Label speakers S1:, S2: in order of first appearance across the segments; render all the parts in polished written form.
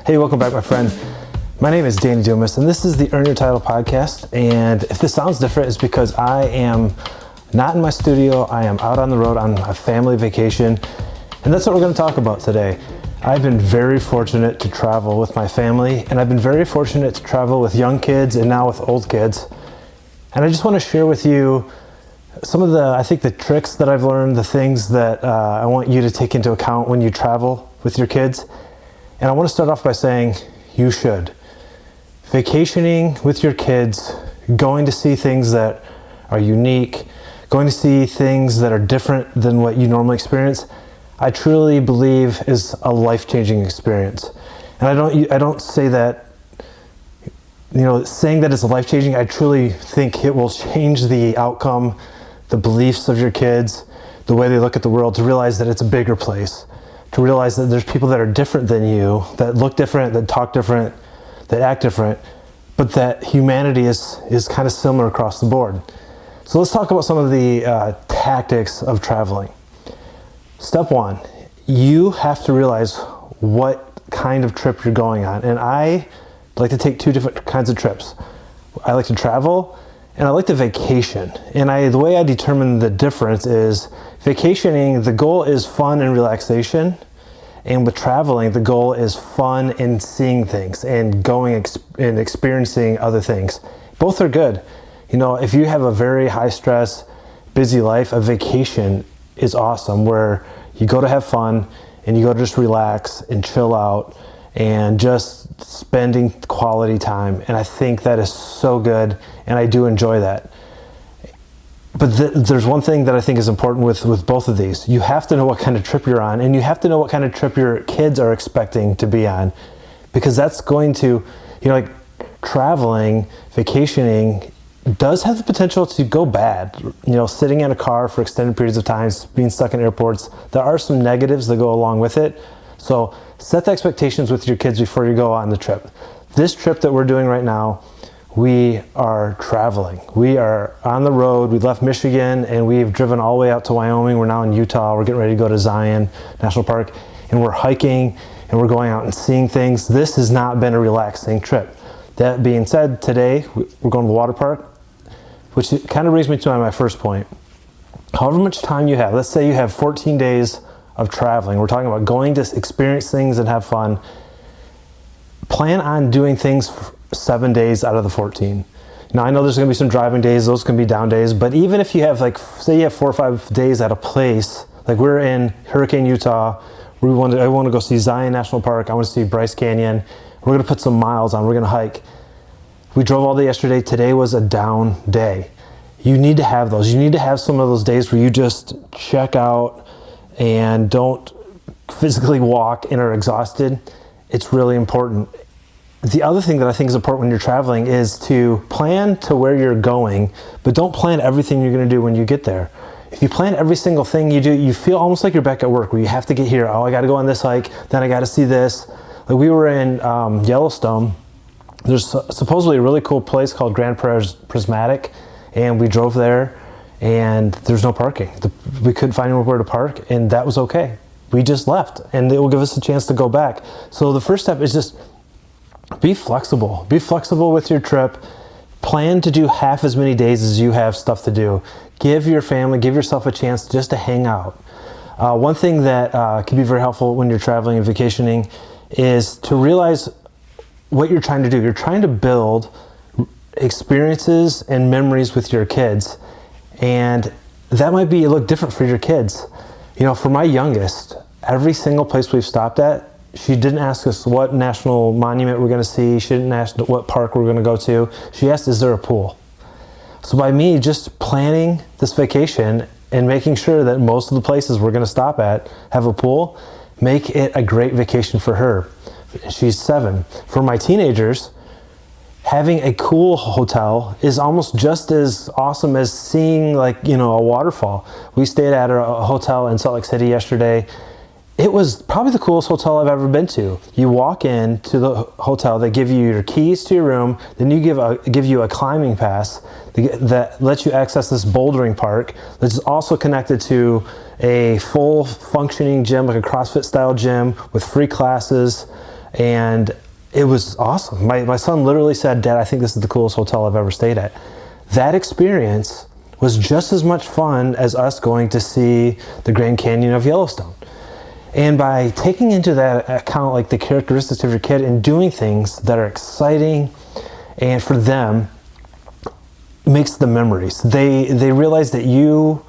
S1: Hey, welcome back, my friend. My name is Danny Dumas, and this is the Earn Your Title podcast. And if this sounds different, it's because I am not in my studio. I am out on the road on a family vacation, and that's what we're going to talk about today. I've been very fortunate to travel with my family, and I've been very fortunate to travel with young kids and now with old kids. And I just want to share with you some of the tricks that I've learned, the things that I want you to take into account when you travel with your kids. And I want to start off by saying you should. Vacationing with your kids, going to see things that are unique, going to see things that are different than what you normally experience, I truly believe is a life-changing experience. And I don't say that, saying that it's life-changing, I truly think it will change the outcome, the beliefs of your kids, the way they look at the world, to realize that it's a bigger place, to realize that there's people that are different than you, that look different, that talk different, that act different, but that humanity is kind of similar across the board. So let's talk about some of the tactics of traveling. Step one, you have to realize what kind of trip you're going on. And I like to take two different kinds of trips. I like to travel and I like to vacation. And the way I determine the difference is vacationing, the goal is fun and relaxation. And with traveling, the goal is fun and seeing things and going and experiencing other things. Both are good. If you have a very high stress, busy life, a vacation is awesome, where you go to have fun and you go to just relax and chill out and just spending quality time. And I think that is so good, and I do enjoy that. But there's one thing that I think is important with both of these. You have to know what kind of trip you're on, and you have to know what kind of trip your kids are expecting to be on, because that's going to, like traveling, vacationing does have the potential to go bad. Sitting in a car for extended periods of time, being stuck in airports, there are some negatives that go along with it. So set the expectations with your kids before you go on the trip. This trip that we're doing right now, we are traveling. We are on the road. We left Michigan and we've driven all the way out to Wyoming. We're now in Utah. We're getting ready to go to Zion National Park, and we're hiking and we're going out and seeing things. This has not been a relaxing trip. That being said, today we're going to the water park, which kind of brings me to my first point. However much time you have, let's say you have 14 days of traveling. We're talking about going to experience things and have fun. Plan on doing things 7 days out of the 14. Now, I know there's going to be some driving days, those can be down days, but even if you have, say you have 4 or 5 days at a place, like we're in Hurricane, Utah, I want to go see Zion National Park, I want to see Bryce Canyon, we're going to put some miles on, we're going to hike. We drove all day yesterday, today was a down day. You need to have those. You need to have some of those days where you just check out and don't physically walk and are exhausted. It's really important. The other thing that I think is important when you're traveling is to plan to where you're going, but don't plan everything you're going to do when you get there. If you plan every single thing you do, you feel almost like you're back at work, where you have to get here. Oh, I got to go on this hike, then I got to see this. Like we were in Yellowstone. There's supposedly a really cool place called Grand Prismatic, and we drove there and there's no parking. We couldn't find anywhere to park, and that was okay. We just left, and it will give us a chance to go back. So the first step is just be flexible. Be flexible with your trip. Plan to do half as many days as you have stuff to do. Give your family, give yourself a chance just to hang out. One thing that can be very helpful when you're traveling and vacationing is to realize what you're trying to do. You're trying to build experiences and memories with your kids, and that might look different for your kids. For my youngest, every single place we've stopped at, she didn't ask us what national monument we're going to see. She didn't ask what park we're going to go to. She asked, is there a pool? So by me just planning this vacation and making sure that most of the places we're going to stop at have a pool, make it a great vacation for her. She's 7. For my teenagers, having a cool hotel is almost just as awesome as seeing a waterfall. We stayed at a hotel in Salt Lake City yesterday. It was probably the coolest hotel I've ever been to. You walk in to the hotel, they give you your keys to your room, then give you a climbing pass that lets you access this bouldering park that's also connected to a full functioning gym, like a CrossFit style gym with free classes. And it was awesome. My son literally said, "Dad, I think this is the coolest hotel I've ever stayed at." That experience was just as much fun as us going to see the Grand Canyon of Yellowstone. And by taking into that account like the characteristics of your kid and doing things that are exciting and for them, makes the memories. They realize that you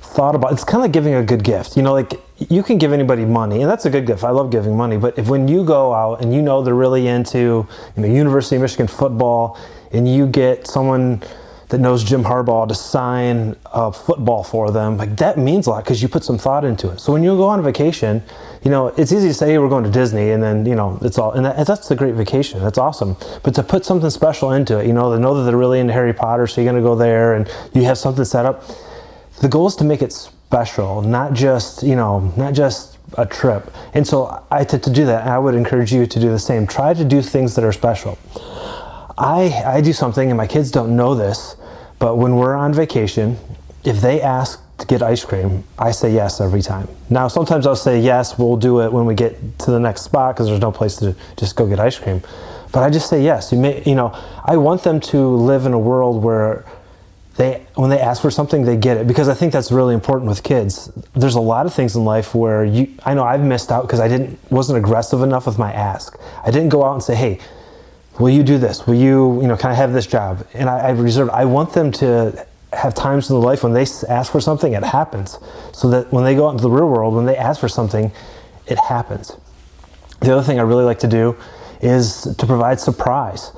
S1: thought about, it's kind of like giving a good gift. Like you can give anybody money, and that's a good gift. I love giving money. But when you go out and they're really into University of Michigan football, and you get someone that knows Jim Harbaugh to sign a football for them, like that means a lot because you put some thought into it. So when you go on a vacation, it's easy to say, "Hey, we're going to Disney," and then it's all, and that's a great vacation. That's awesome. But to put something special into it, to know that they're really into Harry Potter, so you're going to go there and you have something set up. The goal is to make it special, not just a trip. And so to do that, I would encourage you to do the same. Try to do things that are special. I do something, and my kids don't know this, but when we're on vacation, if they ask to get ice cream, I say yes every time. Now, sometimes I'll say yes, we'll do it when we get to the next spot because there's no place to just go get ice cream. But I just say yes. I want them to live in a world where when they ask for something, they get it, because I think that's really important with kids. There's a lot of things in life where I know I've missed out because I wasn't aggressive enough with my ask. I didn't go out and say, "Hey, will you do this? Will you, can I have this job?" And I want them to have times in their life when they ask for something, it happens. So that when they go out into the real world, when they ask for something, it happens. The other thing I really like to do is to provide surprise.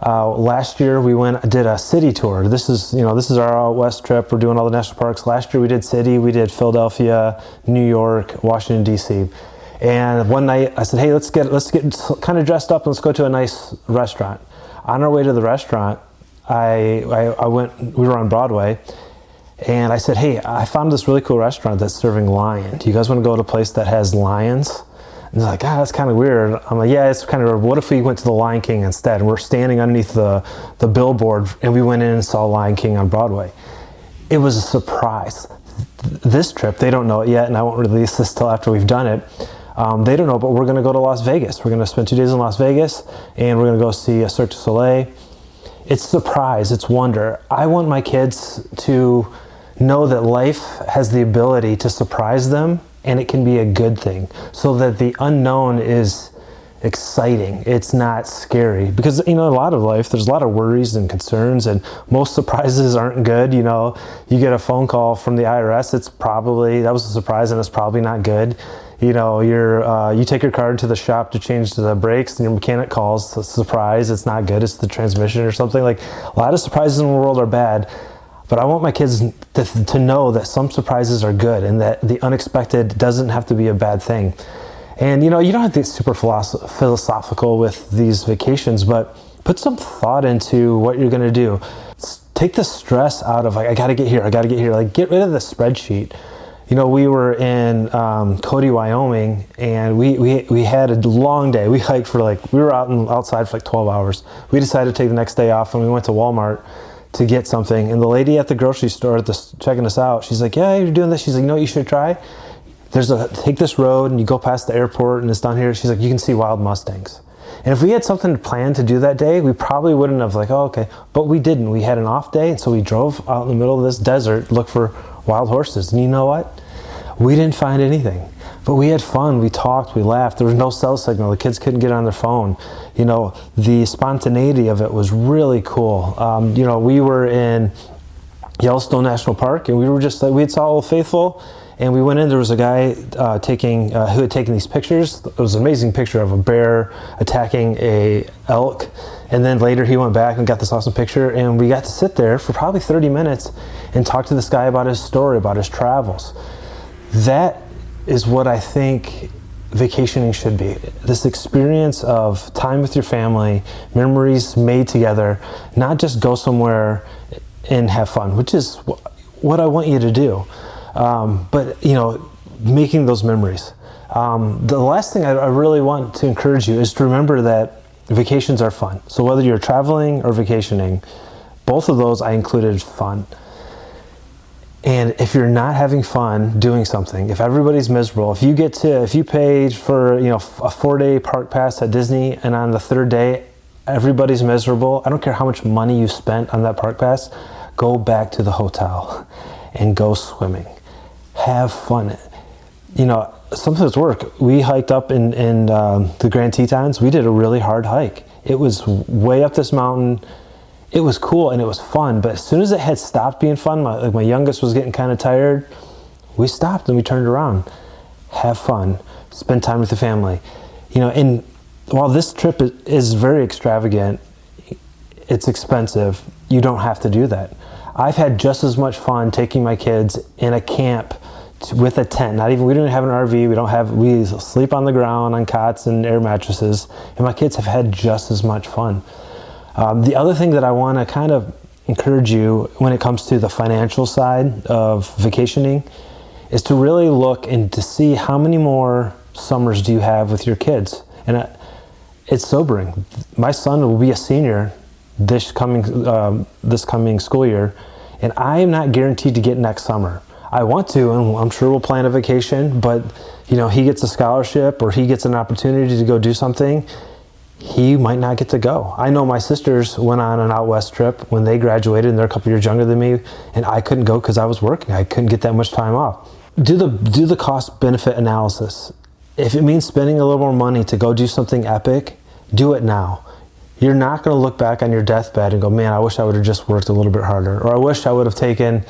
S1: Last year we did a city tour. This is our out west trip. We're doing all the national parks. Last year we did city. We did Philadelphia, New York, Washington, D.C. And one night I said, "Hey, let's get kind of dressed up and let's go to a nice restaurant." On our way to the restaurant, we were on Broadway, and I said, "Hey, I found this really cool restaurant that's serving lion. Do you guys want to go to a place that has lions?" And they're like, "That's kind of weird." I'm like, "Yeah, it's kind of weird. What if we went to the Lion King instead?" And we're standing underneath the billboard, and we went in and saw Lion King on Broadway. It was a surprise. This trip, they don't know it yet, and I won't release this till after we've done it. They don't know, but we're going to go to Las Vegas. We're going to spend 2 days in Las Vegas, and we're going to go see a Cirque du Soleil. It's surprise. It's wonder. I want my kids to know that life has the ability to surprise them, and it can be a good thing, so that the unknown is exciting. It's not scary, because a lot of life, there's a lot of worries and concerns, and most surprises aren't good. You get a phone call from the IRS, that was a surprise, and it's probably not good. You take your car into the shop to change the brakes, and your mechanic calls. It's a surprise. It's not good. It's the transmission or something. Like, a lot of surprises in the world are bad, but I want my kids to know that some surprises are good, and that the unexpected doesn't have to be a bad thing. And you don't have to get super philosophical with these vacations, but put some thought into what you're going to do. Take the stress out of, like, I got to get here. Like, get rid of the spreadsheet. We were in Cody, Wyoming, and we had a long day. We hiked we were outside for 12 hours. We decided to take the next day off, and we went to Walmart to get something. And the lady at the grocery store checking us out, she's like, "Yeah, you're doing this." She's like, "You know what you should try? Take this road, and you go past the airport, and it's down here." She's like, "You can see wild Mustangs." And if we had something planned to do that day, we probably wouldn't have "Oh, okay." But we didn't. We had an off day, and so we drove out in the middle of this desert, looked for wild horses. And you know what? We didn't find anything. But we had fun. We talked. We laughed. There was no cell signal. The kids couldn't get on their phone. The spontaneity of it was really cool. We were in Yellowstone National Park, and we had saw Old Faithful. And we went in, there was a guy who had taken these pictures. It was an amazing picture of a bear attacking a elk. And then later he went back and got this awesome picture. And we got to sit there for probably 30 minutes and talk to this guy about his story, about his travels. That is what I think vacationing should be. This experience of time with your family, memories made together, not just go somewhere and have fun, which is what I want you to do. But making those memories. The last thing I really want to encourage you is to remember that vacations are fun. So whether you're traveling or vacationing, both of those I included fun. And if you're not having fun doing something, if everybody's miserable, if you paid for, a 4-day park pass at Disney, and on the third day, everybody's miserable, I don't care how much money you spent on that park pass, go back to the hotel and go swimming. Have fun. Some of it's work. We hiked up in the Grand Tetons. We did a really hard hike. It was way up this mountain. It was cool and it was fun, but as soon as it had stopped being fun, my youngest was getting kind of tired, we stopped and we turned around. Have fun. Spend time with the family. And while this trip is very extravagant, it's expensive, you don't have to do that. I've had just as much fun taking my kids in a camp with a tent. We don't have an RV. We sleep on the ground on cots and air mattresses, and my kids have had just as much fun. The other thing that I want to kind of encourage you when it comes to the financial side of vacationing is to really look and to see how many more summers do you have with your kids. And it's sobering. My son will be a senior this coming school year, and I am not guaranteed to get next summer. I want to, and I'm sure we'll plan a vacation, but he gets a scholarship or he gets an opportunity to go do something, he might not get to go. I know my sisters went on an out west trip when they graduated, and they're a couple years younger than me, and I couldn't go because I was working. I couldn't get that much time off. Do the cost benefit analysis. If it means spending a little more money to go do something epic, do it now. You're not going to look back on your deathbed and go, man, I wish I would have just worked a little bit harder, or I wish I would have taken.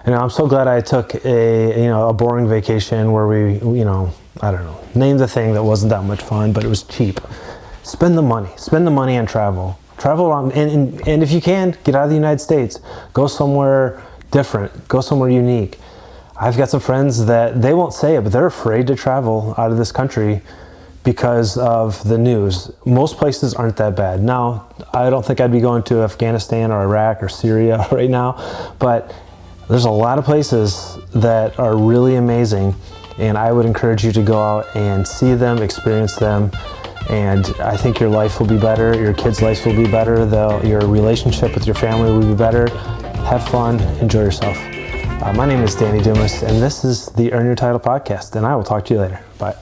S1: I'm so glad I took a boring vacation where we, I don't know, name the thing that wasn't that much fun, but it was cheap. Spend the money on travel. Travel around, and if you can, get out of the United States. Go somewhere different. Go somewhere unique. I've got some friends that they won't say it, but they're afraid to travel out of this country because of the news. Most places aren't that bad. Now, I don't think I'd be going to Afghanistan or Iraq or Syria right now, but there's a lot of places that are really amazing, and I would encourage you to go out and see them, experience them. And I think your life will be better, your kids' lives will be better, your relationship with your family will be better. Have fun, enjoy yourself. My name is Danny Dumas, and this is the Earn Your Title podcast, and I will talk to you later. Bye.